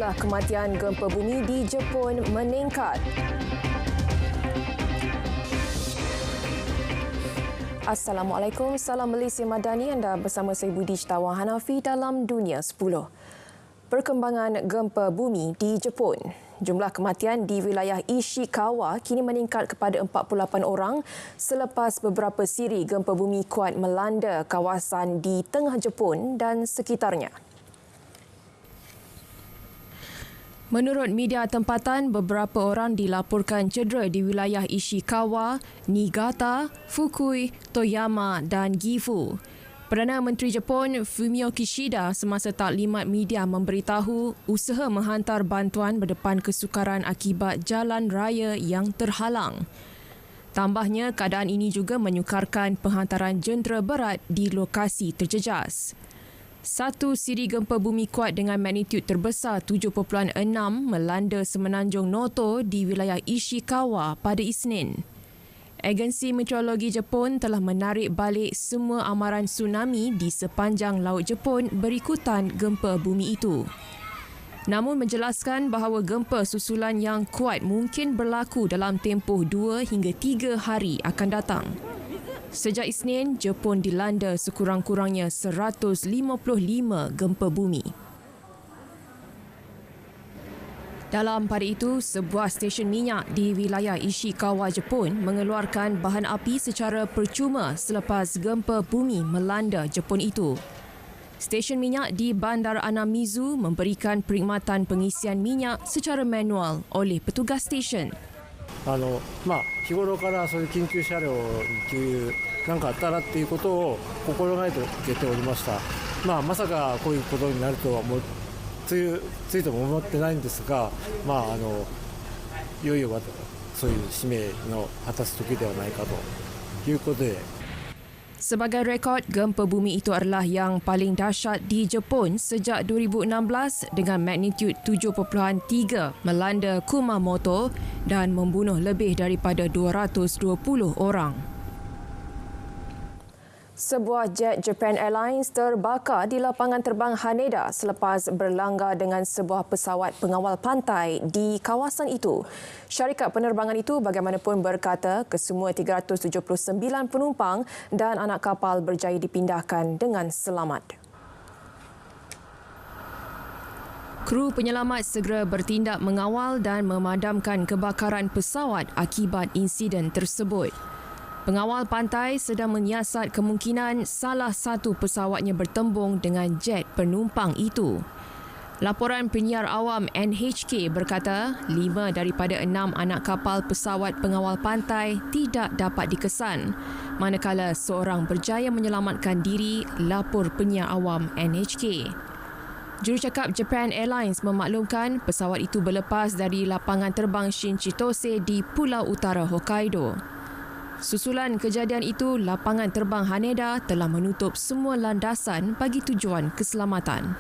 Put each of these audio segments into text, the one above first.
jumlah kematian gempa bumi di Jepun meningkat. Assalamualaikum, salam Malaysia Madani. Anda bersama saya Budi Cetawang Hanafi dalam Dunia 10. Perkembangan gempa bumi di Jepun. Jumlah kematian di wilayah Ishikawa kini meningkat kepada 48 orang selepas beberapa siri gempa bumi kuat melanda kawasan di tengah Jepun dan sekitarnya. Menurut media tempatan, beberapa orang dilaporkan cedera di wilayah Ishikawa, Niigata, Fukui, Toyama dan Gifu. Perdana Menteri Jepun Fumio Kishida semasa taklimat media memberitahu usaha menghantar bantuan berdepan kesukaran akibat jalan raya yang terhalang. Tambahnya, keadaan ini juga menyukarkan penghantaran jentera berat di lokasi terjejas. Satu siri gempa bumi kuat dengan magnitud terbesar 7.6 melanda semenanjung Noto di wilayah Ishikawa pada Isnin. Agensi Meteorologi Jepun telah menarik balik semua amaran tsunami di sepanjang Laut Jepun berikutan gempa bumi itu. Namun menjelaskan bahawa gempa susulan yang kuat mungkin berlaku dalam tempoh 2 hingga 3 hari akan datang. Sejak Isnin, Jepun dilanda sekurang-kurangnya 155 gempa bumi. Dalam pada itu, sebuah stesen minyak di wilayah Ishikawa, Jepun mengeluarkan bahan api secara percuma selepas gempa bumi melanda Jepun itu. Stesen minyak di Bandar Anamizu memberikan perkhidmatan pengisian minyak secara manual oleh petugas stesen. 日頃からそういう緊急車両に給油なんかあったらっていうことを心がけておりました。まさかこういうことになるとはついとも思ってないんですが、いよいよそういう使命の果たす時ではないかということで。Sebagai rekod, gempa bumi itu adalah yang paling dahsyat di Jepun sejak 2016 dengan magnitud 7.3 melanda Kumamoto dan membunuh lebih daripada 220 orang. Sebuah jet Japan Airlines terbakar di lapangan terbang Haneda selepas berlanggar dengan sebuah pesawat pengawal pantai di kawasan itu. Syarikat penerbangan itu bagaimanapun berkata kesemua 379 penumpang dan anak kapal berjaya dipindahkan dengan selamat. Kru penyelamat segera bertindak mengawal dan memadamkan kebakaran pesawat akibat insiden tersebut. Pengawal pantai sedang menyiasat kemungkinan salah satu pesawatnya bertembung dengan jet penumpang itu. Laporan penyiar awam NHK berkata 5 daripada 6 anak kapal pesawat pengawal pantai tidak dapat dikesan, manakala seorang berjaya menyelamatkan diri, lapor penyiar awam NHK. Jurucakap Japan Airlines memaklumkan pesawat itu berlepas dari lapangan terbang Shinchitose di Pulau Utara Hokkaido. Susulan kejadian itu, lapangan terbang Haneda telah menutup semua landasan bagi tujuan keselamatan.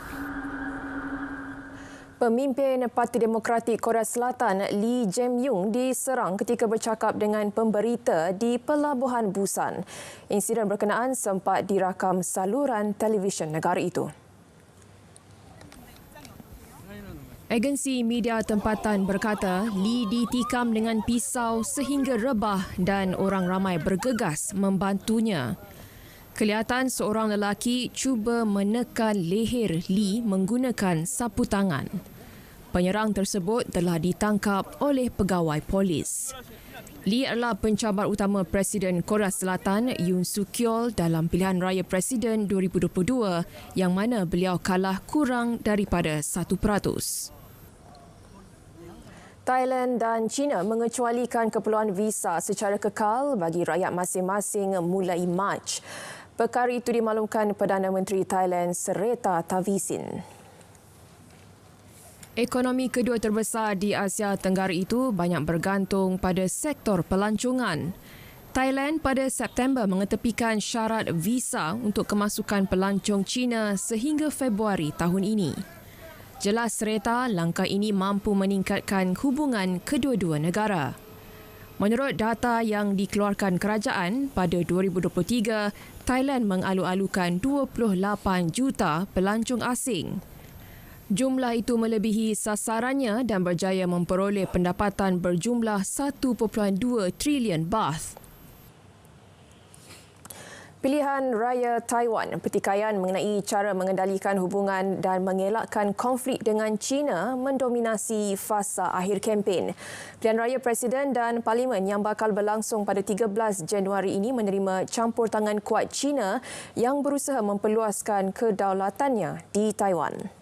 Pemimpin Parti Demokratik Korea Selatan Lee Jae-myung diserang ketika bercakap dengan pemberita di Pelabuhan Busan. Insiden berkenaan sempat dirakam saluran televisyen negara itu. Agensi media tempatan berkata Lee ditikam dengan pisau sehingga rebah dan orang ramai bergegas membantunya. Kelihatan seorang lelaki cuba menekan leher Lee menggunakan sapu tangan. Penyerang tersebut telah ditangkap oleh pegawai polis. Lee adalah pencabar utama Presiden Korea Selatan Yoon Suk-yeol dalam pilihan raya Presiden 2022 yang mana beliau kalah kurang daripada 1%. Thailand dan China mengecualikan keperluan visa secara kekal bagi rakyat masing-masing mulai Mac. Perkara itu dimaklumkan Perdana Menteri Thailand Srettha Thavisin. Ekonomi kedua terbesar di Asia Tenggara itu banyak bergantung pada sektor pelancongan. Thailand pada September mengetepikan syarat visa untuk kemasukan pelancong China sehingga Februari tahun ini. Jelas Srettha, langkah ini mampu meningkatkan hubungan kedua-dua negara. Menurut data yang dikeluarkan kerajaan, pada 2023, Thailand mengalu-alukan 28 juta pelancong asing. Jumlah itu melebihi sasarannya dan berjaya memperoleh pendapatan berjumlah 1.2 trilion baht. Pilihan Raya Taiwan, pertikaian mengenai cara mengendalikan hubungan dan mengelakkan konflik dengan China mendominasi fasa akhir kempen. Pilihan Raya Presiden dan Parlimen yang bakal berlangsung pada 13 Januari ini menerima campur tangan kuat China yang berusaha memperluaskan kedaulatannya di Taiwan.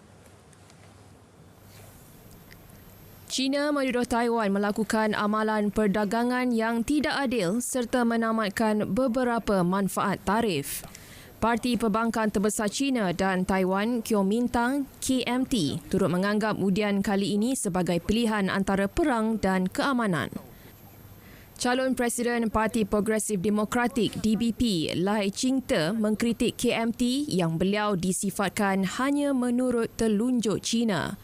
China menuduh Taiwan melakukan amalan perdagangan yang tidak adil serta menamatkan beberapa manfaat tarif. Parti Perbankan Terbesar China dan Taiwan, Kuomintang KMT, turut menganggap undian kali ini sebagai pilihan antara perang dan keamanan. Calon Presiden Parti Progresif Demokratik DPP, Lai Ching-te, mengkritik KMT yang beliau disifatkan hanya menurut telunjuk China.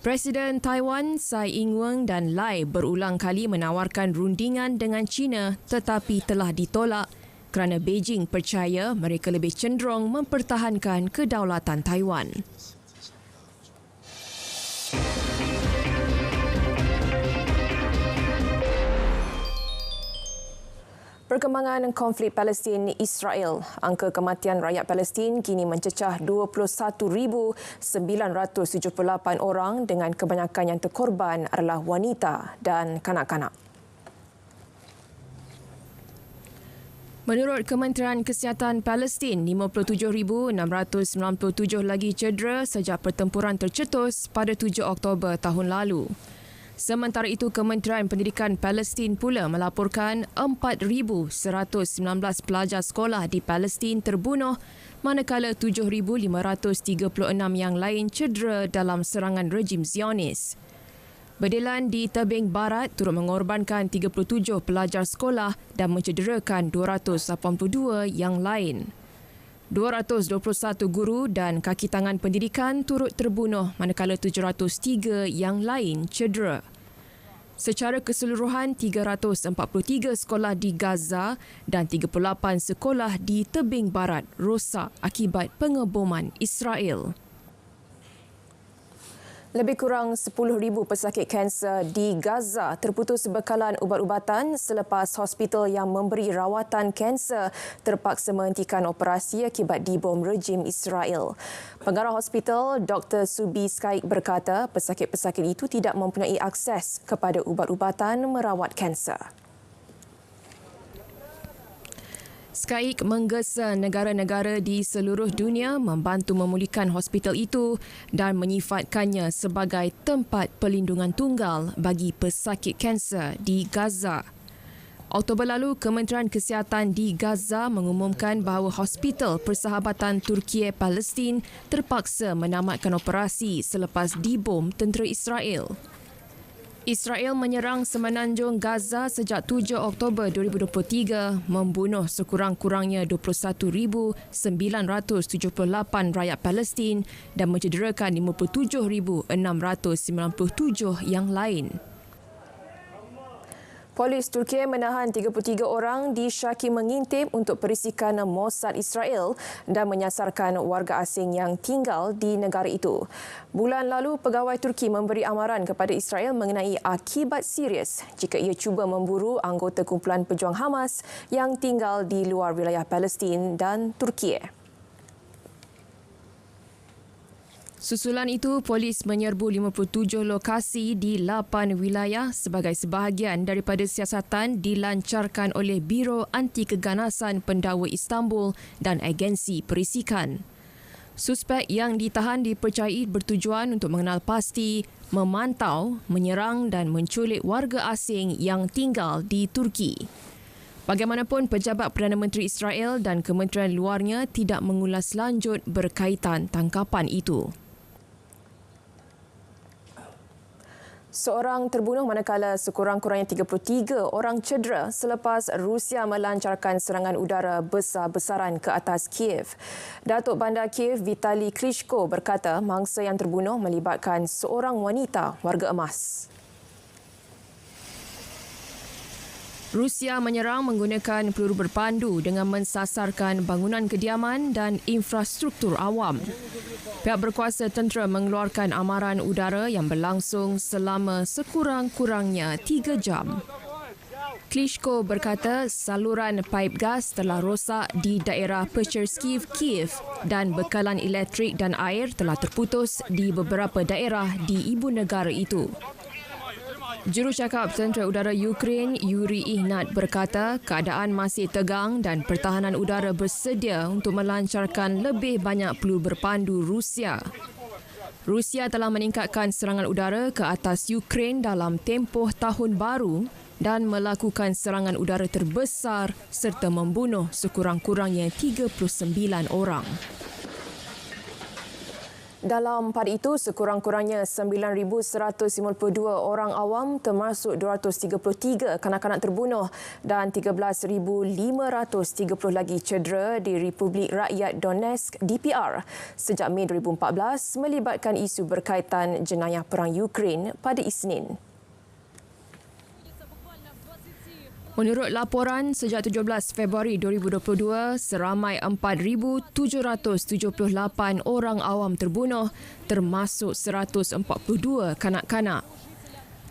Presiden Taiwan Tsai Ing-wen dan Lai berulang kali menawarkan rundingan dengan China tetapi telah ditolak kerana Beijing percaya mereka lebih cenderung mempertahankan kedaulatan Taiwan. Perkembangan konflik Palestin-Israel. Angka kematian rakyat Palestin kini mencecah 21,978 orang dengan kebanyakan yang terkorban adalah wanita dan kanak-kanak. Menurut Kementerian Kesihatan Palestin, 57,697 lagi cedera sejak pertempuran tercetus pada 7 Oktober tahun lalu. Sementara itu, Kementerian Pendidikan Palestin pula melaporkan 4,119 pelajar sekolah di Palestin terbunuh manakala 7,536 yang lain cedera dalam serangan rejim Zionis. Berdelan di tebing barat turut mengorbankan 37 pelajar sekolah dan mencederakan 282 yang lain. 221 guru dan kaki tangan pendidikan turut terbunuh manakala 703 yang lain cedera. Secara keseluruhan, 343 sekolah di Gaza dan 38 sekolah di tebing barat rosak akibat pengeboman Israel. Lebih kurang 10,000 pesakit kanser di Gaza terputus bekalan ubat-ubatan selepas hospital yang memberi rawatan kanser terpaksa menghentikan operasi akibat dibom rejim Israel. Pengarah hospital Dr. Subi Skaik berkata pesakit-pesakit itu tidak mempunyai akses kepada ubat-ubatan merawat kanser. Skaik menggesa negara-negara di seluruh dunia membantu memulihkan hospital itu dan menyifatkannya sebagai tempat perlindungan tunggal bagi pesakit kanser di Gaza. Oktober lalu, Kementerian Kesihatan di Gaza mengumumkan bahawa Hospital Persahabatan Turki Palestin terpaksa menamatkan operasi selepas dibom tentera Israel. Israel menyerang semenanjung Gaza sejak 7 Oktober 2023, membunuh sekurang-kurangnya 21,978 rakyat Palestin dan mencederakan 57,697 yang lain. Polis Turki menahan 33 orang disyaki mengintip untuk perisikan Mossad Israel dan menyasarkan warga asing yang tinggal di negara itu. Bulan lalu, pegawai Turki memberi amaran kepada Israel mengenai akibat serius jika ia cuba memburu anggota kumpulan pejuang Hamas yang tinggal di luar wilayah Palestin dan Turki. Susulan itu, polis menyerbu 57 lokasi di 8 wilayah sebagai sebahagian daripada siasatan dilancarkan oleh Biro Anti Keganasan Pendakwa Istanbul dan agensi perisikan. Suspek yang ditahan dipercayai bertujuan untuk mengenal pasti, memantau, menyerang dan menculik warga asing yang tinggal di Turki. Bagaimanapun, pejabat Perdana Menteri Israel dan Kementerian Luarnya tidak mengulas lanjut berkaitan tangkapan itu. Seorang terbunuh manakala sekurang-kurangnya 33 orang cedera selepas Rusia melancarkan serangan udara besar-besaran ke atas Kiev. Datuk Bandar Kiev Vitali Klitschko berkata mangsa yang terbunuh melibatkan seorang wanita warga emas. Rusia menyerang menggunakan peluru berpandu dengan mensasarkan bangunan kediaman dan infrastruktur awam. Pihak berkuasa tentera mengeluarkan amaran udara yang berlangsung selama sekurang-kurangnya 3 jam. Klitschko berkata saluran paip gas telah rosak di daerah Pecherskiv, Kiev dan bekalan elektrik dan air telah terputus di beberapa daerah di ibu negara itu. Jurucakap Tentera Udara Ukraine Yuri Ihnat berkata keadaan masih tegang dan pertahanan udara bersedia untuk melancarkan lebih banyak peluru berpandu Rusia. Rusia telah meningkatkan serangan udara ke atas Ukraine dalam tempoh tahun baru dan melakukan serangan udara terbesar serta membunuh sekurang-kurangnya 39 orang. Dalam pada itu, sekurang-kurangnya 9,152 orang awam termasuk 233 kanak-kanak terbunuh dan 13,530 lagi cedera di Republik Rakyat Donetsk DPR sejak Mei 2014 melibatkan isu berkaitan jenayah perang Ukraine pada Isnin. Menurut laporan, sejak 17 Februari 2022, seramai 4,778 orang awam terbunuh, termasuk 142 kanak-kanak.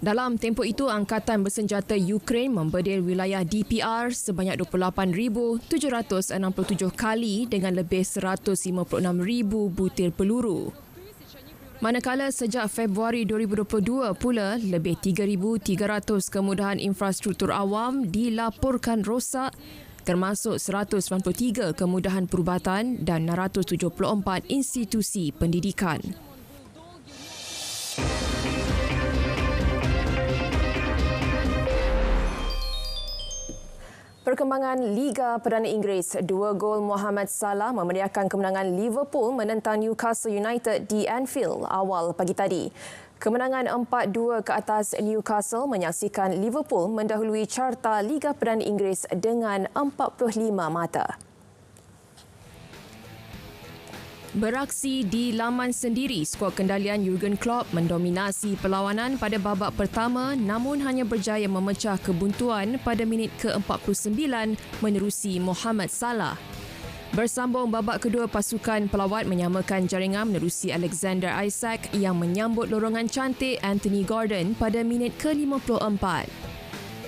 Dalam tempoh itu, Angkatan Bersenjata Ukraine membedil wilayah DPR sebanyak 28,767 kali dengan lebih 156,000 butir peluru. Manakala sejak Februari 2022 pula, lebih 3,300 kemudahan infrastruktur awam dilaporkan rosak termasuk 193 kemudahan perubatan dan 674 institusi pendidikan. Perkembangan Liga Perdana Inggeris, 2 gol Mohamed Salah memeriahkan kemenangan Liverpool menentang Newcastle United di Anfield awal pagi tadi. Kemenangan 4-2 ke atas Newcastle menyaksikan Liverpool mendahului carta Liga Perdana Inggeris dengan 45 mata. Beraksi di laman sendiri, skuad kendalian Jurgen Klopp mendominasi perlawanan pada babak pertama namun hanya berjaya memecah kebuntuan pada minit ke-49 menerusi Mohamed Salah. Bersambung babak kedua, pasukan pelawat menyamakan jaringan menerusi Alexander Isak yang menyambut lorongan cantik Anthony Gordon pada minit ke-54.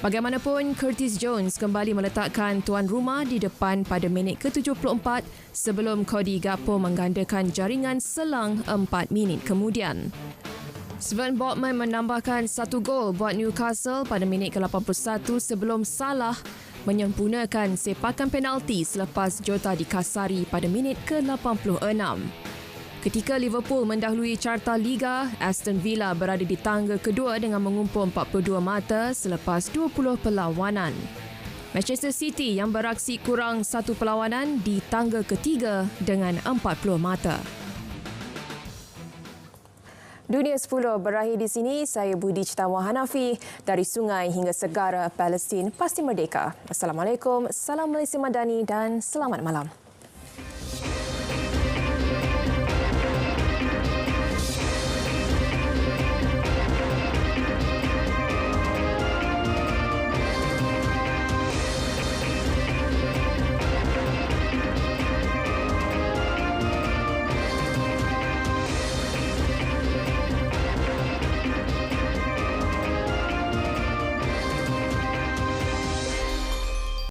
Bagaimanapun, Curtis Jones kembali meletakkan tuan rumah di depan pada minit ke-74 sebelum Cody Gakpo menggandakan jaringan selang 4 minit kemudian. Sven Botman menambahkan 1 gol buat Newcastle pada minit ke-81 sebelum Salah menyempurnakan sepakan penalti selepas Jota dikasari pada minit ke-86. Ketika Liverpool mendahului carta Liga, Aston Villa berada di tangga kedua dengan mengumpul 42 mata selepas 20 perlawanan. Manchester City yang beraksi kurang 1 perlawanan di tangga ketiga dengan 40 mata. Dunia 10 berakhir di sini. Saya Budi Citawa Hanafi. Dari sungai hingga segara, Palestin pasti merdeka. Assalamualaikum, salam Malaysia Madani dan selamat malam.